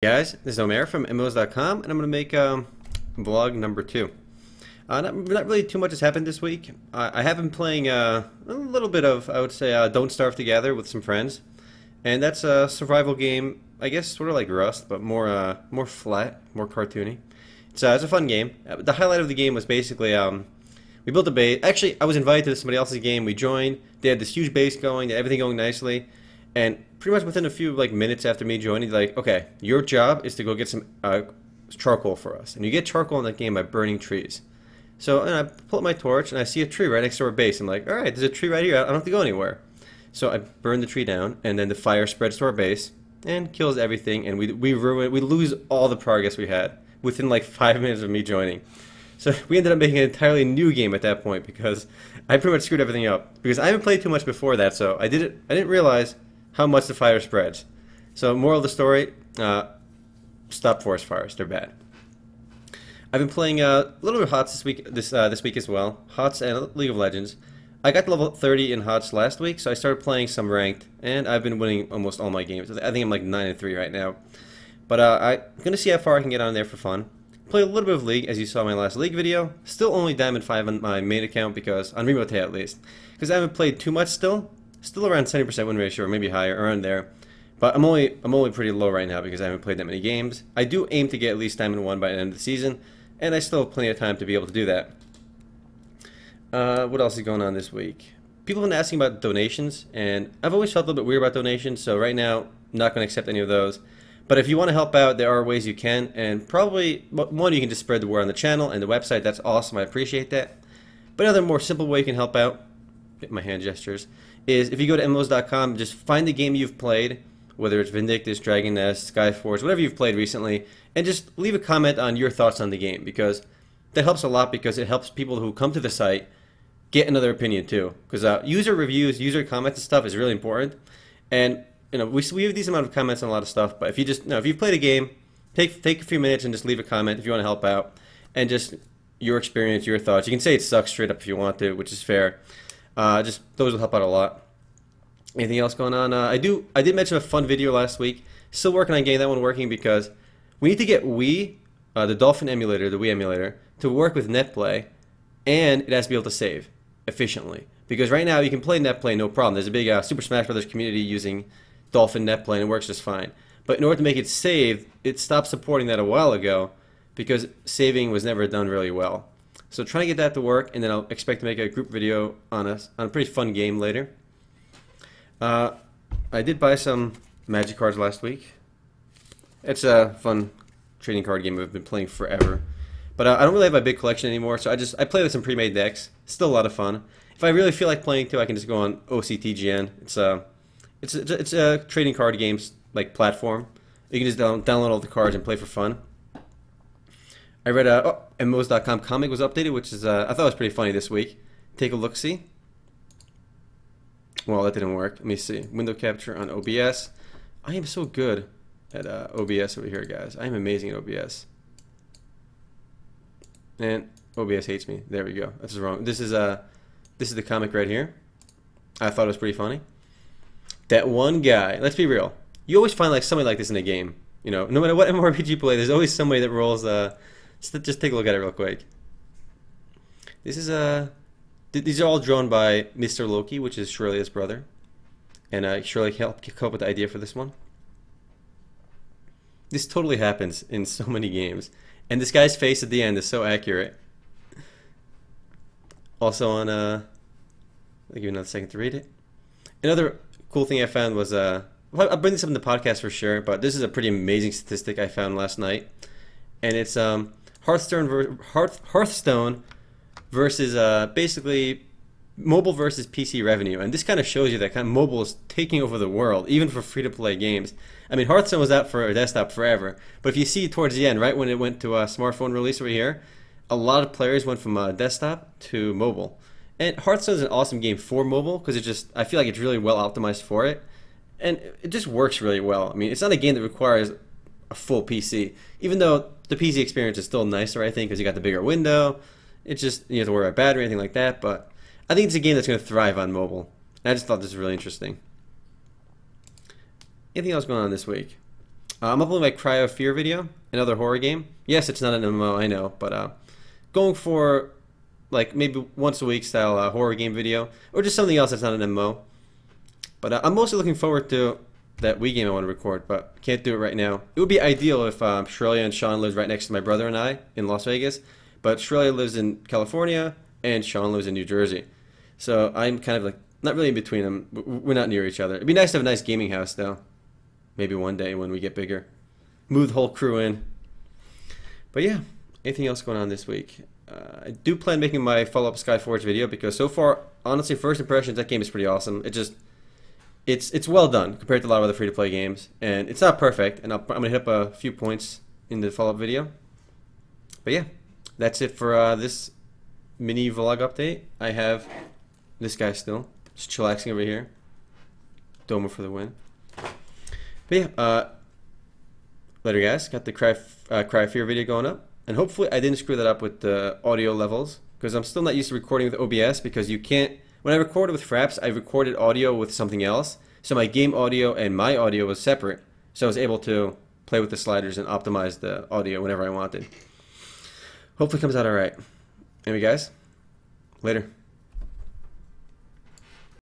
Guys, this is Omer from MMOs.com, and I'm going to make vlog number 2. Not really too much has happened this week. I have been playing a little bit of, I would say, Don't Starve Together with some friends. And that's a survival game, I guess sort of like Rust, but more flat, more cartoony. It's a fun game. The highlight of the game was basically, we built a base. Actually, I was invited to somebody else's game. We joined. They had this huge base going, everything going nicely. And pretty much within a few minutes after me joining, they're like, okay, your job is to go get some charcoal for us. And you get charcoal in that game by burning trees. So I pull up my torch and I see a tree right next to our base. I'm like, all right, there's a tree right here. I don't have to go anywhere. So I burn the tree down, and then the fire spreads to our base and kills everything. And we lose all the progress we had within like 5 minutes of me joining. So we ended up making an entirely new game at that point because I pretty much screwed everything up. Because I haven't played too much before that, so I didn't realize how much the fire spreads. So moral of the story, stop forest fires, they're bad. I've been playing a little bit of HOTS this week as well, HOTS and League of Legends. I got to level 30 in HOTS last week, so I started playing some ranked, and I've been winning almost all my games. I think I'm like 9-3 right now. But I'm going to see how far I can get on there for fun. Play a little bit of League, as you saw in my last League video. Still only Diamond 5 on my main account, because on Remote at least. Because I haven't played too much still. Still around 70% win ratio, or maybe higher, around there. But I'm only pretty low right now because I haven't played that many games. I do aim to get at least Diamond 1 by the end of the season, and I still have plenty of time to be able to do that. What else is going on this week? People have been asking about donations, and I've always felt a little bit weird about donations, so right now, I'm not going to accept any of those. But if you want to help out, there are ways you can, and probably, one, you can just spread the word on the channel and the website. That's awesome, I appreciate that. But another more simple way you can help out, get my hand gestures, is if you go to MMOs.com, just find the game you've played, whether it's Vindictus, Dragon Nest, Skyforge, whatever you've played recently, and just leave a comment on your thoughts on the game, because that helps a lot, because it helps people who come to the site get another opinion too. Because user reviews, user comments and stuff is really important. And we have these amount of comments on a lot of stuff, but if you just, if you've played a game, take a few minutes and just leave a comment if you want to help out, and just your experience, your thoughts. You can say it sucks straight up if you want to, which is fair. Just those will help out a lot. Anything else going on? I did mention a fun video last week. Still working on getting that one working, because we need to get Wii, the Dolphin emulator, the Wii emulator, to work with NetPlay, and it has to be able to save efficiently. Because right now you can play NetPlay no problem. There's a big Super Smash Bros. Community using Dolphin NetPlay, and it works just fine. But in order to make it save, it stopped supporting that a while ago because saving was never done really well. So trying to get that to work, and then I'll expect to make a group video on a pretty fun game later. I did buy some Magic cards last week. It's a fun trading card game I've been playing forever. But I don't really have a big collection anymore, so I play with some pre-made decks. Still a lot of fun. If I really feel like playing too, I can just go on OCTGN. It's a trading card games like platform. You can just download all the cards and play for fun. I read MMOs.com comic was updated, which is I thought was pretty funny this week. Take a look, see. Well, that didn't work. Let me see. Window capture on OBS. I am so good at OBS over here, guys. I am amazing at OBS. And OBS hates me. There we go. That's wrong. This is the comic right here. I thought it was pretty funny. That one guy. Let's be real. You always find like somebody like this in a game. No matter what MMORPG you play, there's always somebody that rolls. Just take a look at it real quick. This is These are all drawn by Mr. Loki, which is Shirley's brother. And Shirley helped come up with the idea for this one. This totally happens in so many games. And this guy's face at the end is so accurate. Also on, I'll give you another second to read it. Another cool thing I found was, I'll bring this up in the podcast for sure, but this is a pretty amazing statistic I found last night. And it's Hearthstone versus basically mobile versus PC revenue, and this kind of shows you that kind of mobile is taking over the world, even for free-to-play games. I mean, Hearthstone was out for a desktop forever, but if you see towards the end, right when it went to a smartphone release over here, a lot of players went from desktop to mobile. And Hearthstone is an awesome game for mobile because I feel like it's really well optimized for it, and it just works really well. I mean, it's not a game that requires a full PC, even though the PC experience is still nicer, I think, because you got the bigger window. It's just, you have to worry about battery or anything like that, but I think it's a game that's going to thrive on mobile. And I just thought this was really interesting. Anything else going on this week? I'm uploading my Cry of Fear video, another horror game. Yes, it's not an MMO, I know, but going for like maybe once a week style horror game video, or just something else that's not an MMO. But I'm mostly looking forward to that Wii game I want to record, but can't do it right now. It would be ideal if Shrelia and Sean lives right next to my brother and I in Las Vegas, but Shrelia lives in California and Sean lives in New Jersey. So I'm kind of like not really in between them. We're not near each other. It'd be nice to have a nice gaming house though. Maybe one day when we get bigger. Move the whole crew in. But yeah, anything else going on this week? I do plan making my follow-up Skyforge video because so far, honestly, first impressions, that game is pretty awesome. It's well done compared to a lot of other free-to-play games, and it's not perfect. And I'm gonna hit up a few points in the follow-up video. But yeah, that's it for this mini vlog update. I have this guy still just chillaxing over here. Omer for the win. But yeah, later guys, got the Cry Fear video going up. And hopefully I didn't screw that up with the audio levels, because I'm still not used to recording with OBS, because you can't, when I recorded with Fraps, I recorded audio with something else. So my game audio and my audio was separate. So I was able to play with the sliders and optimize the audio whenever I wanted. Hopefully it comes out alright. Anyway guys, later.